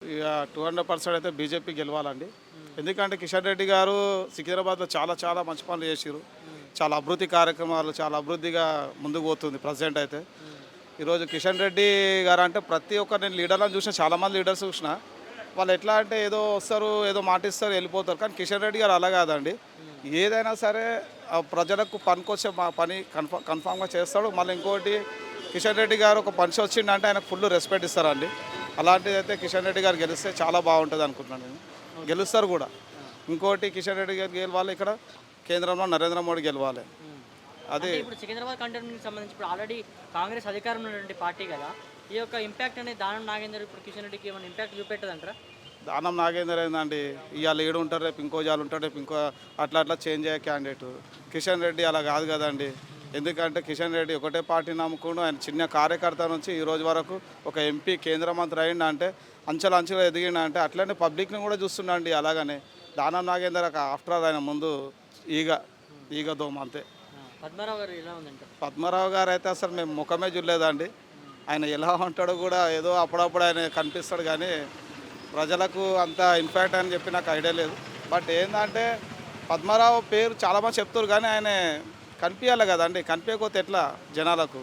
ఇక 200% అయితే బీజేపీ గెలవాలండి. ఎందుకంటే కిషన్ రెడ్డి గారు సికింద్రాబాద్లో చాలా చాలా మంచి పనులు చేసిర్రు. చాలా అభివృద్ధి కార్యక్రమాలు చాలా అభివృద్ధిగా ముందుకు పోతుంది ప్రజెంట్ అయితే. ఈరోజు కిషన్ రెడ్డి గారు అంటే ప్రతి ఒక్క నేను లీడర్లను చూసిన, చాలామంది లీడర్స్ చూసిన, వాళ్ళు ఎట్లా అంటే ఏదో వస్తారు, ఏదో మాటిస్తారు, వెళ్ళిపోతారు. కానీ కిషన్ రెడ్డి గారు అలా కాదండి. ఏదైనా సరే ప్రజలకు పనికొచ్చే పని కన్ఫామ్గా చేస్తాడు. మళ్ళీ ఇంకోటి, కిషన్ రెడ్డి గారు ఒక మనిషి వచ్చిండంటే ఆయనకు ఫుల్ రెస్పెక్ట్ ఇస్తారండి. అలాంటిది అయితే కిషన్ రెడ్డి గారు గెలిస్తే చాలా బాగుంటుంది అనుకుంటున్నాను నేను. గెలుస్తారు కూడా. ఇంకోటి, కిషన్ రెడ్డి గారు గెలవాలి, ఇక్కడ కేంద్రంలో నరేంద్ర మోడీ గెలవాలి. అది ఇప్పుడు సికింద్రాబాద్ కంటోన్మెంట్‌కి సంబంధించి ఇప్పుడు ఆల్రెడీ కాంగ్రెస్ అధికారంలో ఉన్నటువంటి పార్టీ కదా! ఈ యొక్క ఇంపాక్ట్ అనేది దానం నాగేందర్ ఇప్పుడు కిషన్ రెడ్డికి ఏమైనా ఇంపాక్ట్ చూపెట్టదంటారా? దానం నాగేందర్ ఏందండి, ఇవాళ ఏడు ఉంటారు, రేపు ఇంకో జాలు ఉంటారు, రేపు ఇంకో అట్లా అట్లా చేంజ్ అయ్యే క్యాండిడేట్. కిషన్ రెడ్డి అలా కాదు కదండి. ఎందుకంటే కిషన్ రెడ్డి ఒకటే పార్టీ నమ్ముకుంటూ ఆయన చిన్న కార్యకర్త నుంచి ఈ రోజు వరకు ఒక ఎంపీ, కేంద్ర మంత్రి అయిందంటే, అంచెలు అంచెలు ఎదిగిండంటే అట్లనే పబ్లిక్ని కూడా చూస్తుండండి. అలాగనే దానం నాగేందర్ ఆఫ్టర్ ఆల్ ఆయన ముందు ఈగ దోమ అంతే. పద్మారావు గారు ఎలా ఉందంటారు? పద్మారావు గారు అయితే అసలు మేము ముఖమే చూడలేదండి. ఆయన ఎలా ఉంటాడో కూడా ఏదో అప్పుడప్పుడు ఆయన కనిపిస్తాడు, కానీ ప్రజలకు అంత ఇన్ఫాక్ట్ అని చెప్పి నాకు ఐడియా లేదు. బట్ ఏంటంటే పద్మారావు పేరు చాలామంది చెప్తారు, కానీ ఆయన కనిపించాలి కదండి. కనిపించకపోతే ఎట్లా జనాలకు?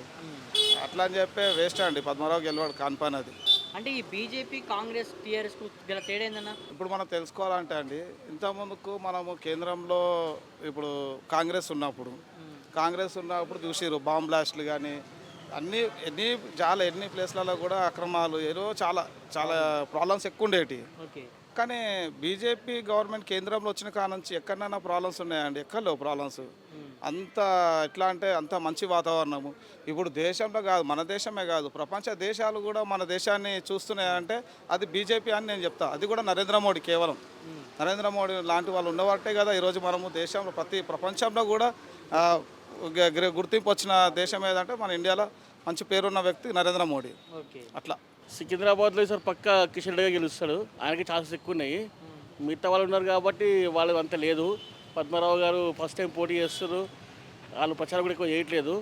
అట్లా అని చెప్పి వేస్ట్ అండి, పద్మారావు గెలవాడు కానిపని. అంటే ఈ బీజేపీ, కాంగ్రెస్, టీఆర్ఎస్‌కు గల తేడా ఏందన్నా? ఇప్పుడు మనం తెలుసుకోవాలంటే అండి, ఇంతకుముందుకు మనము కేంద్రంలో ఇప్పుడు కాంగ్రెస్ ఉన్నప్పుడు చూసిర్రు బాంబ్ బ్లాస్ట్లు కానీ ఎన్ని ప్లేస్లలో కూడా అక్రమాలు ఏదో చాలా చాలా ప్రాబ్లమ్స్ ఎక్కువ ఉండేవి. ఓకే. కానీ బీజేపీ గవర్నమెంట్ కేంద్రంలో వచ్చిన కాడ నుంచి ఎక్కడైనా ప్రాబ్లమ్స్ ఉన్నాయండి? ఎక్కడ లేవు ప్రాబ్లమ్స్. అంత ఎట్లా అంటే అంత మంచి వాతావరణము. ఇప్పుడు దేశంలో కాదు, మన దేశమే కాదు, ప్రపంచ దేశాలు కూడా మన దేశాన్ని చూస్తున్నాయంటే అది బీజేపీ అని నేను చెప్తా. అది కూడా నరేంద్ర మోడీ, కేవలం నరేంద్ర మోడీ లాంటి వాళ్ళు ఉండబట్టే కదా ఈరోజు మనము దేశంలో ప్రపంచంలో కూడా గుర్తింపు వచ్చిన దేశం ఏదంటే మన ఇండియాలో మంచి పేరున్న వ్యక్తి నరేంద్ర మోడీ. ఓకే. అట్లా సికింద్రాబాద్లో ఈసారి పక్క కిషన్ రెడ్డిగా గెలుస్తాడు. ఆయనకి ఛాన్సెస్ ఎక్కువ ఉన్నాయి. మిగతా వాళ్ళు ఉన్నారు కాబట్టి వాళ్ళు అంత లేదు. పద్మారావు గారు ఫస్ట్ టైం పోటీ చేస్తారు. వాళ్ళు ప్రచారం కూడా ఎక్కువ చేయట్లేదు.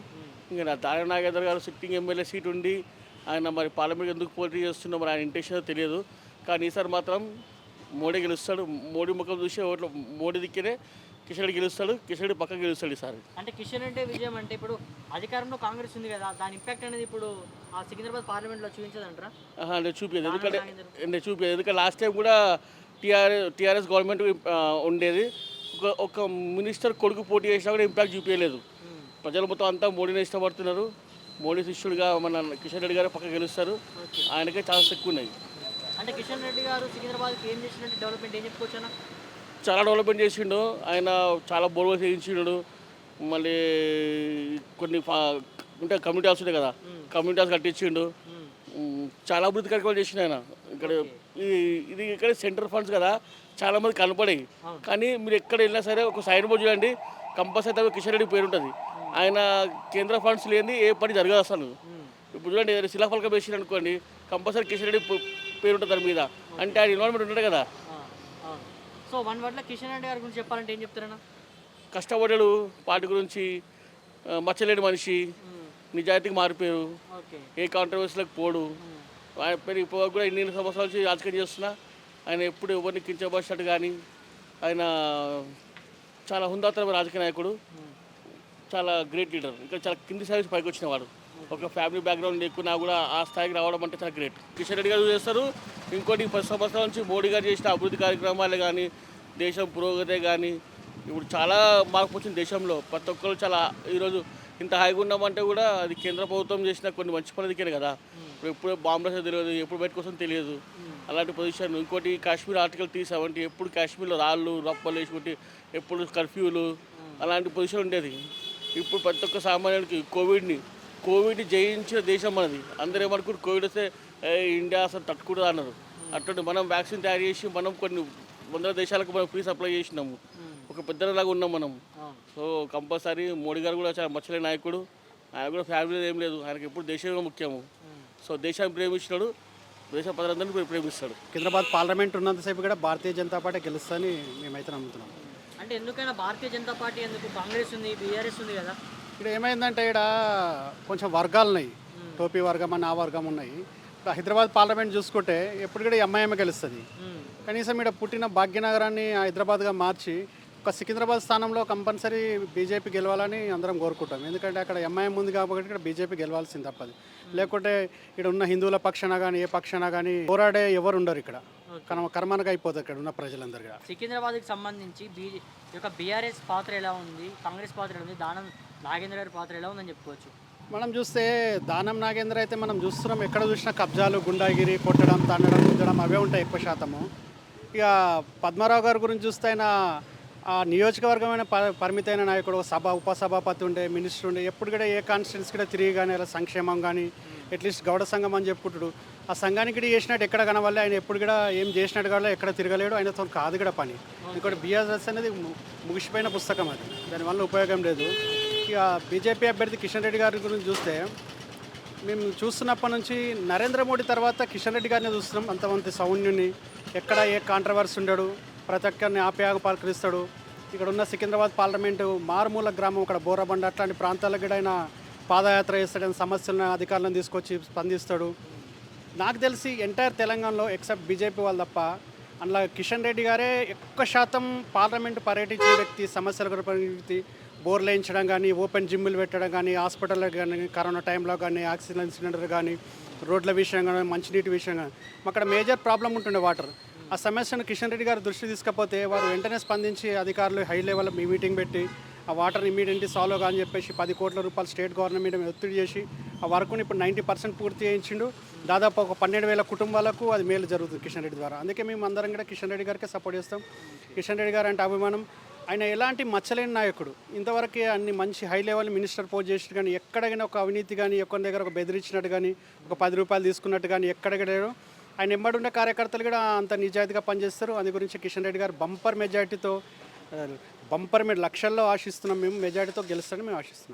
ఇంకా దాని నాగేందర్ గారు సిట్టింగ్ ఎమ్మెల్యే సీట్ ఉండి ఆయన మరి పార్లమెంట్ ఎందుకు పోటీ చేస్తున్నా మరి ఆయన ఇంటెన్షన్ తెలియదు. కానీ ఈసారి మాత్రం మోడీ గెలుస్తాడు. మోడీ ముఖం చూసి ఓట్లు మోడీ దిక్కేనే కిషన్ రెడ్డి గెలుస్తాడు. కిషన్ రెడ్డి పక్కన గెలుస్తాడు ఈసారి. అంటే కిషన్ రెడ్డి విజయం అంటే ఇప్పుడు అధికారంలో కాంగ్రెస్ ఉంది కదా, దాని ఇంపాక్ట్ అనేది ఇప్పుడు ఆ సికింద్రాబాద్ పార్లమెంట్లో చూపించదంటారా? నేను చూపించదు. ఎందుకంటే లాస్ట్ టైం కూడా టీఆర్ఎస్ గవర్నమెంట్ ఉండేది. ఒక మినిస్టర్ కొడుకు పోటీ చేసినా కూడా ఇంపాక్ట్ చూపించలేదు. ప్రజలు మొత్తం అంతా మోడీని ఇష్టపడుతున్నారు. మోడీ శిష్యుడిగా మన కిషన్ రెడ్డి గారు పక్క గెలుస్తారు. ఆయనకే ఛాన్సెస్ ఎక్కువ ఉన్నాయి. అంటే కిషన్ రెడ్డి గారు సికింద్రాబాద్కి ఏం చేసినట్టు డెవలప్మెంట్ ఏం చెప్పుకోవచ్చునా? చాలా డెవలప్మెంట్ చేసిండు. ఆయన చాలా బోర్వెల్స్ వేయించిండు. మళ్ళీ కొన్ని ఉంటాయి కమ్యూనిటీ హాల్స్ ఉంటాయి కదా, కమ్యూనిటీ హాల్స్ కట్టించిండు. చాలా అభివృద్ధి కార్యక్రమాలు చేసిండు ఆయన. ఇది ఇక్కడ సెంట్రల్ ఫండ్స్ కదా, చాలామంది కనపడాయి. కానీ మీరు ఎక్కడ వెళ్ళినా సరే ఒక సైన్ బోర్డు చూడండి, కంపల్సరీ కిషన్ రెడ్డి పేరు ఉంటుంది. ఆయన కేంద్ర ఫండ్స్ లేని ఏ పని జరగదు అసలు. ఇప్పుడు చూడండి, ఏదైనా శిలాఫలకం వేసిండు అనుకోండి, కంపల్సరీ కిషన్ రెడ్డి పేరు ఉంటుంది దాని మీద. అంటే ఆయన ఇన్వాల్వ్మెంట్ ఉంటాడు కదా. సో వన్ వర్డ్లో కిషన్ రెడ్డి గారి గురించి చెప్పాలంటే ఏం చెప్తారన్నా? కష్టపడ్డాడు, పార్టీ గురించి మచ్చలేని మనిషి, నిజాయితీకి మారిపోయారు, ఏ కాంట్రవర్సీలకు పోడు. ఆయన పేరు ఇప్పుడు కూడా ఇన్ని సంవత్సరాల నుంచి రాజకీయం చేస్తున్నా ఆయన ఎప్పుడు ఎవరిని కించపరిచినట్టు కానీ, ఆయన చాలా హుందాతరమైన రాజకీయ నాయకుడు, చాలా గ్రేట్ లీడర్. ఇంకా చాలా కింది స్థాయి పైకి వచ్చిన వాడు. ఒక ఫ్యామిలీ బ్యాక్గ్రౌండ్ లేకున్నా కూడా ఆ స్థాయికి రావడం అంటే చాలా గ్రేట్. కిషన్ రెడ్డి గారు చేస్తారు. ఇంకోటి 10 సంవత్సరాల నుంచి మోడీ గారు చేసిన అభివృద్ధి కార్యక్రమాలే కానీ, దేశం పురోగతే కానీ, ఇప్పుడు చాలా మార్పు వచ్చింది దేశంలో. ప్రతి ఒక్కరు చాలా ఈరోజు ఇంత హాయిగా ఉన్నామంటే కూడా అది కేంద్ర ప్రభుత్వం చేసిన కొన్ని మంచి పనులకే కదా. ఇప్పుడు ఎప్పుడు బాంబులు తెలియదు, ఎప్పుడు బయటకు వస్తుందో తెలియదు, అలాంటి పొజిషన్. ఇంకోటి కాశ్మీర్ ఆర్టికల్ 370, ఎప్పుడు కాశ్మీర్లో రాళ్ళు రప్పలు వేసుకుంటే ఎప్పుడు కర్ఫ్యూలు అలాంటి పొజిషన్ ఉండేది. ఇప్పుడు ప్రతి ఒక్క సామాన్యుడికి కోవిడ్ని జయించిన దేశం మనది. అందరూ ఏమనుకుంటారు కోవిడ్ వస్తే ఇండియా అసలు తట్టుకుంటుంది అన్నారు. అటువంటి మనం వ్యాక్సిన్ తయారు చేసి మనం కొన్ని వందల దేశాలకు మనం ఫ్రీ సప్లై చేసినాము. ఒక పెద్దలాగా ఉన్నాం మనం. సో కంపల్సరీ మోడీ గారు కూడా చాలా మచ్చలేని నాయకుడు. ఆయన కూడా ఫ్యామిలీ ఏం లేదు, ఆయనకి ఎప్పుడు దేశమే ముఖ్యము. సో దేశాన్ని ప్రేమించినాడు, దేశ ప్రజలందరినీ ప్రేమిస్తాడు. సికింద్రాబాద్ పార్లమెంట్ ఉన్నంతసేపు కూడా భారతీయ జనతా పార్టీ గెలుస్తుందని మేమైతే నమ్ముతున్నాం. అంటే ఎందుకైనా భారతీయ జనతా పార్టీ ఎందుకు? కాంగ్రెస్ ఉంది, బీఆర్ఎస్ ఉంది కదా. ఇక్కడ ఏమైందంటే ఇక్కడ కొంచెం వర్గాలు ఉన్నాయి, టోపీ వర్గం అని ఆ వర్గం ఉన్నాయి. హైదరాబాద్ పార్లమెంట్ చూసుకుంటే ఎప్పుడు కూడా ఎంఐఎం గెలుస్తుంది. కనీసం ఇక్కడ పుట్టిన భాగ్యనగరాన్ని హైదరాబాద్గా మార్చి ఒక సికింద్రాబాద్ స్థానంలో కంపల్సరీ బీజేపీ గెలవాలని అందరం కోరుకుంటాం. ఎందుకంటే అక్కడ ఎంఐఎం ఉంది కాబట్టి ఇక్కడ బీజేపీ గెలవాల్సింది తప్పదు. లేకుంటే ఇక్కడ ఉన్న హిందువుల పక్షాన కానీ ఏ పక్షాన కానీ పోరాడే ఎవరు ఉండరు. ఇక్కడ కర్మనగా అయిపోతుంది ఇక్కడ ఉన్న ప్రజలందరూ కూడా. సికింద్రాబాద్కి సంబంధించి ఈ యొక్క బీఆర్ఎస్ పాత్ర ఎలా ఉంది, కాంగ్రెస్ పాత్ర ఎలా ఉంది, దానం నాగేంద్ర గారి పాత్ర ఎలా ఉందని చెప్పుకోవచ్చు. మనం చూస్తే దానం నాగేంద్ర అయితే మనం చూస్తున్నాం, ఎక్కడ చూసినా కబ్జాలు, గుండాగిరి, కొట్టడం, తండడం, గుంజడం అవే ఉంటాయి ఎక్కువ శాతము. ఇక పద్మారావు గారి గురించి చూస్తే ఆయన ఆ నియోజకవర్గమైన పరిమితమైన నాయకుడు, సభ ఉపసభాపతి ఉండే, మినిస్టర్ ఉండే, ఎప్పుడు కూడా ఏ కాన్స్టిట్యూన్స్ కూడా తిరిగి కానీ అలా సంక్షేమం కానీ అట్లీస్ట్ గౌడ సంఘం అని చెప్పుకుంటాడు. ఆ సంఘానికి కూడా చేసినట్టు ఎక్కడ కనవల్లే, ఆయన ఎప్పుడు కూడా ఏం చేసినట్టు కూడా ఎక్కడ తిరగలేడు, ఆయనతో కాదు కూడా పని. ఇంకోటి బీఆర్ఎస్ అనేది ముగిసిపోయిన పుస్తకం, అది దానివల్ల ఉపయోగం లేదు. ఇక బీజేపీ అభ్యర్థి కిషన్ రెడ్డి గారి గురించి చూస్తే మేము చూస్తున్నప్పటి నుంచి నరేంద్ర మోడీ తర్వాత కిషన్ రెడ్డి గారిని చూస్తున్నాం. అంతమంది సౌన్యుని, ఎక్కడ ఏ కాంట్రవర్సీ ఉండడు, ప్రతి ఒక్కరిని ఆప్యాయంగా పలకరిస్తాడు. ఇక్కడ ఉన్న సికింద్రాబాద్ పార్లమెంటు మారుమూల గ్రామం, అక్కడ బోరబండ అట్లాంటి ప్రాంతాలకు కూడా ఆయన పాదయాత్ర చేస్తాడని సమస్యలను అధికారులను తీసుకొచ్చి స్పందిస్తాడు. నాకు తెలిసి ఎంటైర్ తెలంగాణలో ఎక్సెప్ట్ బీజేపీ వాళ్ళు తప్ప అందులో కిషన్ రెడ్డి గారే ఎక్కువ శాతం పార్లమెంటు పర్యటించిన వ్యక్తి, సమస్యల వ్యక్తి. బోర్లు వేయించడం కానీ, ఓపెన్ జిమ్లు పెట్టడం కానీ, హాస్పిటల్ కానీ, కరోనా టైంలో కానీ, ఆక్సిజన్ సిలిండర్ కానీ, రోడ్ల విషయం కానీ, మంచినీటి విషయం కానీ అక్కడ మేజర్ ప్రాబ్లం ఉంటుండే వాటర్. ఆ సమస్యను కిషన్ రెడ్డి గారు దృష్టి తీసుకపోతే వారు వెంటనే స్పందించి అధికారులు హై లెవెల్ మీటింగ్ పెట్టి ఆ వాటర్ ఇమీడియట్లీ సాల్వ్ కాని చెప్పేసి 10 కోట్ల రూపాయలు స్టేట్ గవర్నమెంట్ మీద ఒత్తిడి చేసి ఆ వర్క్ని ఇప్పుడు 90% పూర్తి చేయించిండు. దాదాపు ఒక 12,000 కుటుంబాలకు అది మేలు జరుగుతుంది కిషన్ రెడ్డి ద్వారా. అందుకే మేము అందరం కూడా కిషన్ రెడ్డి గారికి సపోర్ట్ చేస్తాం. కిషన్ రెడ్డి గారు అంటే అభిమానం. ఆయన ఎలాంటి మచ్చలేని నాయకుడు. ఇంతవరకు అన్ని మంచి హై లెవెల్ మినిస్టర్ పోస్ట్ చేసినట్టు కానీ, ఎక్కడైనా ఒక అవినీతి కానీ, ఒకరి దగ్గర ఒక బెదిరించినట్టు కానీ, ఒక 10 రూపాయలు తీసుకున్నట్టు కానీ ఎక్కడికి లేరు. ఆయన ఎంబడుండే కార్యకర్తలు కూడా అంత నిజాయితీగా పనిచేస్తారు. అందు గురించి కిషన్ రెడ్డి గారు బంపర్ మెజార్టీతో లక్షల్లో ఆశిస్తున్నాం. మేము మెజార్టీతో గెలుస్తారని మేము ఆశిస్తున్నాం.